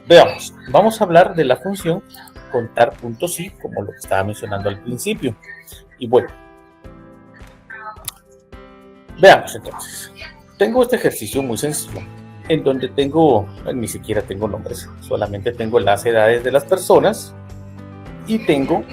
Veamos, vamos a hablar de la función contar puntos y como lo que estaba mencionando al principio. Y bueno, veamos entonces. Tengo este ejercicio muy sencillo, en donde ni siquiera tengo nombres, solamente tengo las edades de las personas y tengo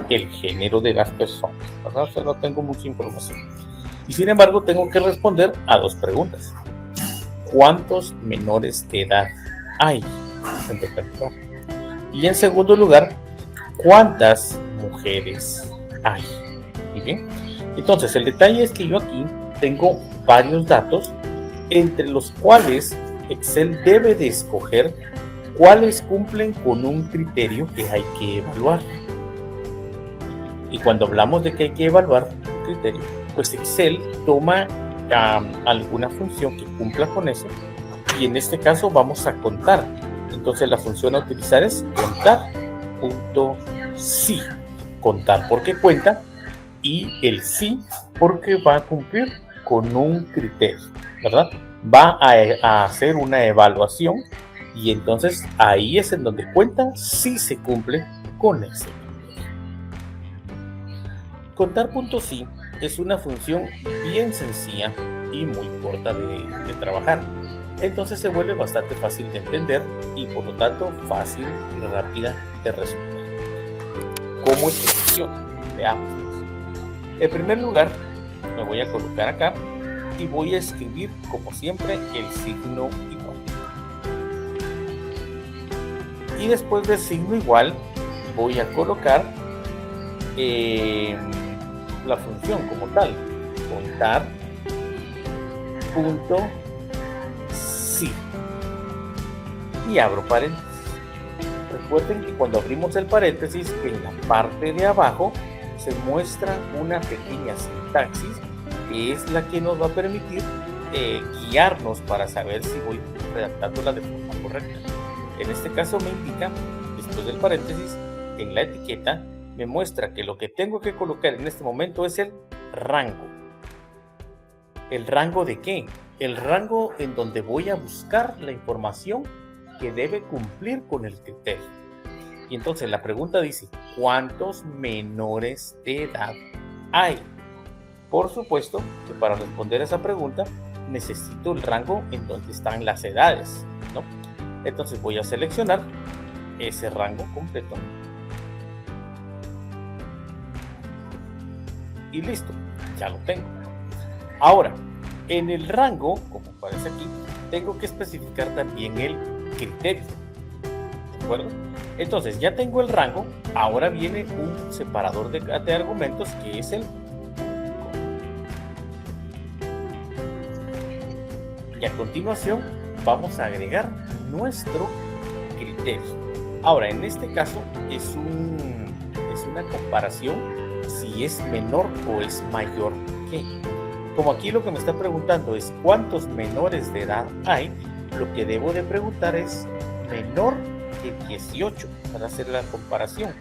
el género de las personas, ¿verdad? O sea, no tengo mucha información. Y sin embargo, tengo que responder a dos preguntas. ¿Cuántos menores de edad hay? En primer lugar. Y en segundo lugar, ¿cuántas mujeres hay? ¿Y bien? Entonces, el detalle es que yo aquí tengo varios datos, entre los cuales Excel debe de escoger cuáles cumplen con un criterio que hay que evaluar. Y cuando hablamos de que hay que evaluar un criterio, pues Excel toma alguna función que cumpla con eso, y en este caso vamos a contar. Entonces la función a utilizar es contar punto sí. Contar porque cuenta y el sí porque va a cumplir con un criterio, ¿verdad? Va a hacer una evaluación y entonces ahí es en donde cuenta si se cumple con ese criterio. Contar punto sí es una función bien sencilla y muy corta de trabajar. Entonces se vuelve bastante fácil de entender y por lo tanto fácil y rápida de resolver. ¿Cómo es que funciona? Veamos. En primer lugar, me voy a colocar acá y voy a escribir, como siempre, el signo igual. Y después del signo igual, voy a colocar la función como tal, contar punto sí. Y abro paréntesis. Recuerden que cuando abrimos el paréntesis, en la parte de abajo se muestra una pequeña sintaxis que es la que nos va a permitir guiarnos para saber si voy redactándola de forma correcta. En este caso me indica, después del paréntesis, en la etiqueta, me muestra que lo que tengo que colocar en este momento es el rango. ¿El rango de qué? El rango en donde voy a buscar la información que debe cumplir con el criterio. Y entonces la pregunta dice, ¿cuántos menores de edad hay? Por supuesto que para responder a esa pregunta necesito el rango en donde están las edades, ¿no? Entonces voy a seleccionar ese rango completo. Y listo, ya lo tengo. Ahora, en el rango, como aparece aquí, tengo que especificar también el criterio. ¿De acuerdo? Entonces, ya tengo el rango, ahora viene un separador de argumentos que es el y a continuación vamos a agregar nuestro criterio. Ahora, en este caso es una comparación si es menor o es mayor que. Como aquí lo que me está preguntando es cuántos menores de edad hay, lo que debo de preguntar es menor que 18 para hacer la comparación.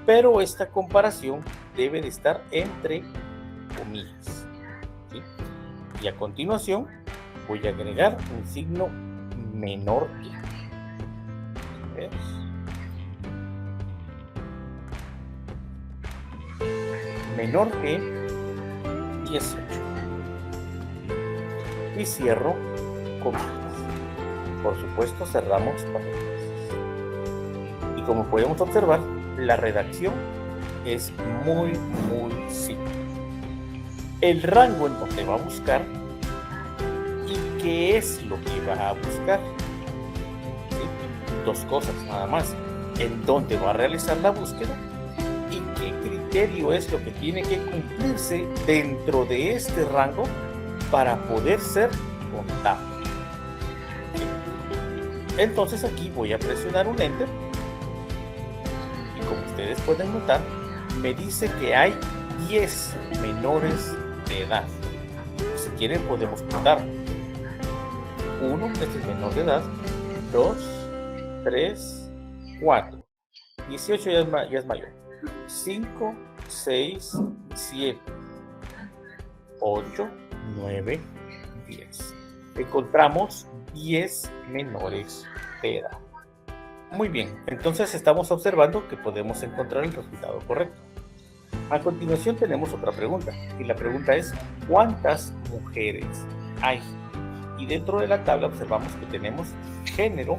Pero esta comparación debe de estar entre comillas, ¿sí? Y a continuación voy a agregar un signo menor que. Menor que 18. Y cierro comillas. Por supuesto, cerramos paréntesis. Y como podemos observar, la redacción es muy simple. El rango en donde va a buscar y qué es lo que va a buscar. ¿Sí? Dos cosas nada más. En dónde va a realizar la búsqueda y qué criterio es lo que tiene que cumplirse dentro de este rango para poder ser contado. ¿Sí? Entonces aquí voy a presionar un Enter y como ustedes pueden notar, me dice que hay 10 menores de edad. Si quieren podemos contar. 1, este es menor de edad. 2, 3, 4. 18 ya es mayor. 5, 6, 7, 8, 9, 10. Encontramos 10 menores de edad. Muy bien, entonces estamos observando que podemos encontrar el resultado correcto. A continuación tenemos otra pregunta, y la pregunta es, ¿cuántas mujeres hay? Y dentro de la tabla observamos que tenemos género,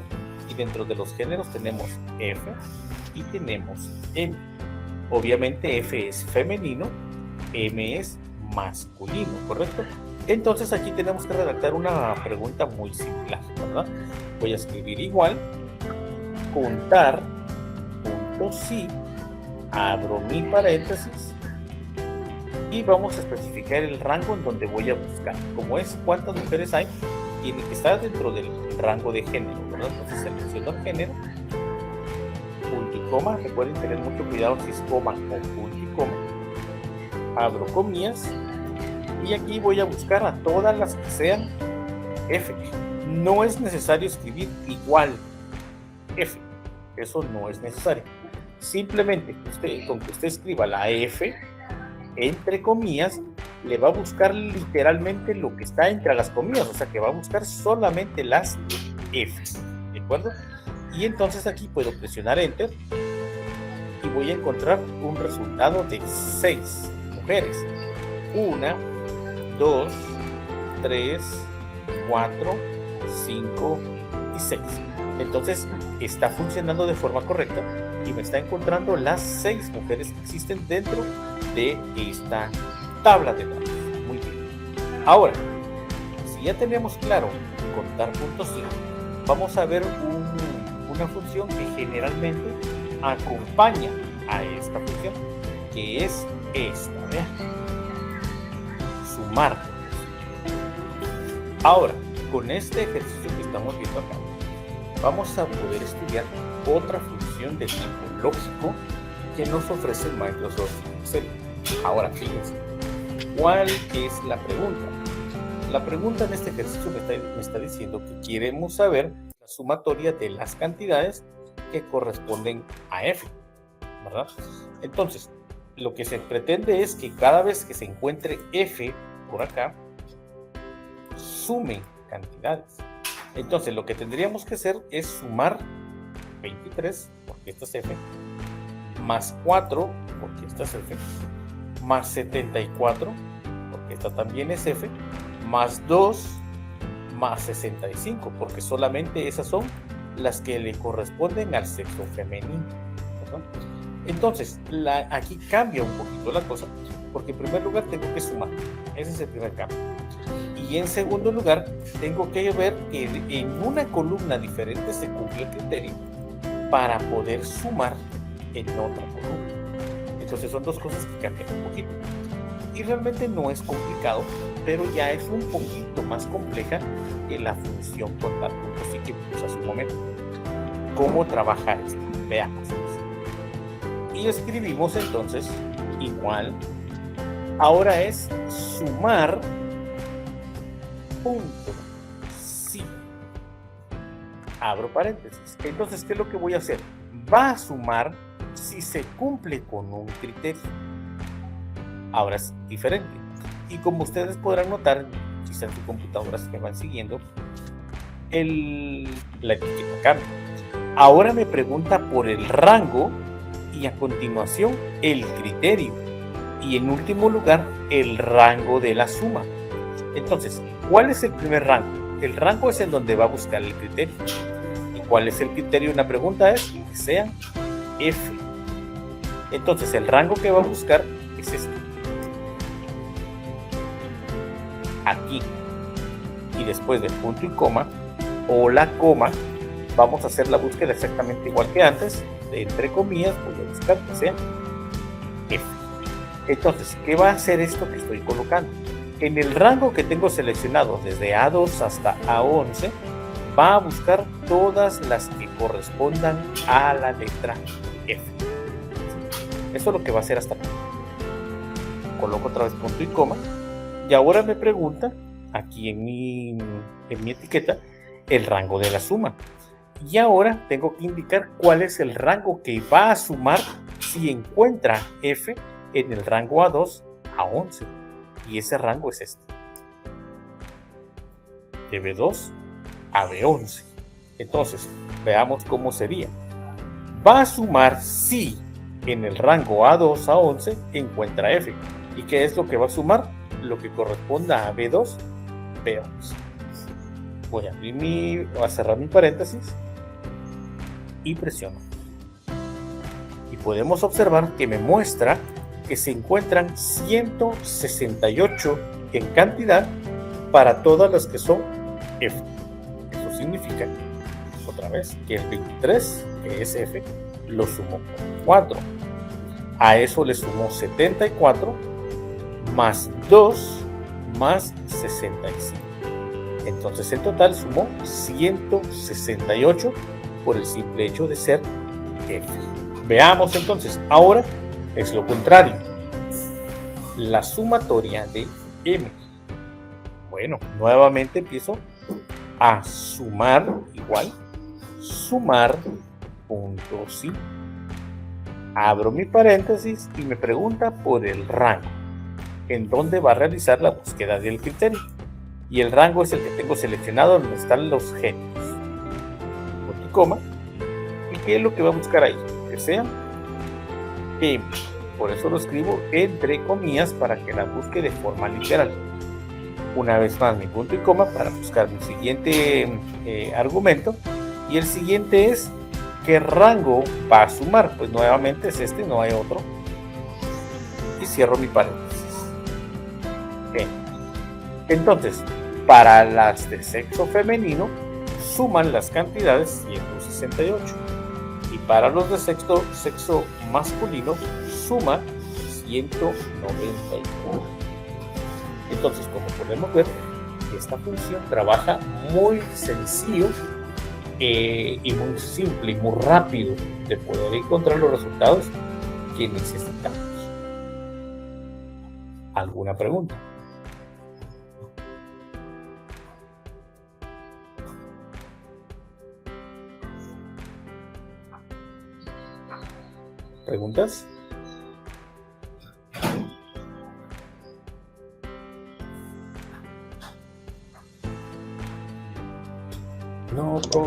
y dentro de los géneros tenemos F y tenemos M. Obviamente F es femenino, M es masculino, ¿correcto? Entonces aquí tenemos que redactar una pregunta muy similar, ¿verdad? Voy a escribir igual, contar, punto sí, abro mi paréntesis y vamos a especificar el rango en donde voy a buscar. Como es cuántas mujeres hay, tiene que estar dentro del rango de género, ¿verdad? Entonces selecciono el género, punto y coma. Recuerden tener mucho cuidado si es coma o punto y coma. Abro comillas y aquí voy a buscar a todas las que sean F. No es necesario escribir igual F, eso no es necesario. Simplemente con que usted escriba la F entre comillas, le va a buscar literalmente lo que está entre las comillas, o sea que va a buscar solamente las F, ¿de acuerdo? Y entonces aquí puedo presionar Enter y voy a encontrar un resultado de 6 mujeres. 1, 2, 3, 4, 5 y 6. Entonces está funcionando de forma correcta y me está encontrando las 6 mujeres que existen dentro de esta tabla de datos. Muy bien. Ahora, si ya tenemos claro contar puntos, vamos a ver una función que generalmente acompaña a esta función, que es esta, ¿vean? Sumar. Ahora, con este ejercicio que estamos viendo acá, vamos a poder estudiar otra función de tipo lógico que nos ofrece Microsoft Excel. Ahora, fíjense, ¿cuál es la pregunta? La pregunta en este ejercicio me está diciendo que queremos saber la sumatoria de las cantidades que corresponden a F, ¿verdad? Entonces, lo que se pretende es que cada vez que se encuentre F por acá, sumen cantidades. Entonces, lo que tendríamos que hacer es sumar 23, porque esta es F, más 4, porque esta es F, más 74, porque esta también es F, más 2, más 65, porque solamente esas son las que le corresponden al sexo femenino, ¿verdad? Entonces, aquí cambia un poquito la cosa, porque en primer lugar tengo que sumar, ese es el primer cambio. Y en segundo lugar, tengo que ver que en una columna diferente se cumple el criterio para poder sumar en otra columna. Entonces son dos cosas que cambian un poquito. Y realmente no es complicado, pero ya es un poquito más compleja que la función contar puntos y que vimos hace un momento. ¿Cómo trabajar esto? Veamos. Y escribimos entonces igual. Ahora es sumar punto sí. Abro paréntesis. Entonces, ¿qué es lo que voy a hacer? Va a sumar si se cumple con un criterio. Ahora es diferente. Y como ustedes podrán notar, quizás en sus computadoras que van siguiendo, la etiqueta cambia. Ahora me pregunta por el rango y a continuación el criterio. Y en último lugar, el rango de la suma. Entonces, ¿cuál es el primer rango? El rango es en donde va a buscar el criterio. ¿Y cuál es el criterio? Una pregunta es que sea F. Entonces, el rango que va a buscar es este. Aquí. Y después del punto y coma o la coma, vamos a hacer la búsqueda exactamente igual que antes. De entre comillas, voy a buscar que sea F. Entonces, ¿qué va a hacer esto que estoy colocando? En el rango que tengo seleccionado desde A2 hasta A11, va a buscar todas las que correspondan a la letra F. Eso es lo que va a hacer hasta aquí. Coloco otra vez punto y coma. Y ahora me pregunta, aquí en mi etiqueta, el rango de la suma. Y ahora tengo que indicar cuál es el rango que va a sumar si encuentra F en el rango A2 a 11. Y ese rango es este. De B2 a B11. Entonces, veamos cómo sería. Va a sumar si en el rango A2 a 11 encuentra F. ¿Y qué es lo que va a sumar? Lo que corresponda a B2, B11. Voy a cerrar mi paréntesis y presiono. Y podemos observar que me muestra que se encuentran 168 en cantidad para todas las que son F. Eso significa, otra vez, que el 23, que es F, lo sumo por 4. A eso le sumo 74 más 2 más 65. Entonces en total sumó 168 por el simple hecho de ser F. Veamos entonces, ahora es lo contrario. La sumatoria de M. Bueno, nuevamente empiezo a sumar igual, sumar puntos, ¿sí? Abro mi paréntesis y me pregunta por el rango, en donde va a realizar la búsqueda del criterio. Y el rango es el que tengo seleccionado donde están los géneros. Punto y coma. ¿Y qué es lo que va a buscar ahí? Que sea M. Por eso lo escribo entre comillas para que la busque de forma literal. Una vez más mi punto y coma para buscar mi siguiente argumento. Y el siguiente es ¿qué rango va a sumar? Pues nuevamente es este, no hay otro. Y cierro mi paréntesis. Bien. Entonces, para las de sexo femenino, suman las cantidades 168. Y para los de sexo masculino, suma 191. Entonces, como podemos ver, esta función trabaja muy sencillo y muy simple y muy rápido de poder encontrar los resultados que necesitamos. ¿Alguna pregunta? ¿Preguntas?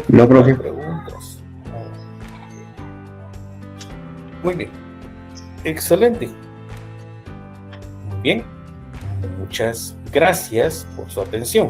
No, profe. Preguntas. Muy bien. Excelente. Muy bien. Muchas gracias por su atención.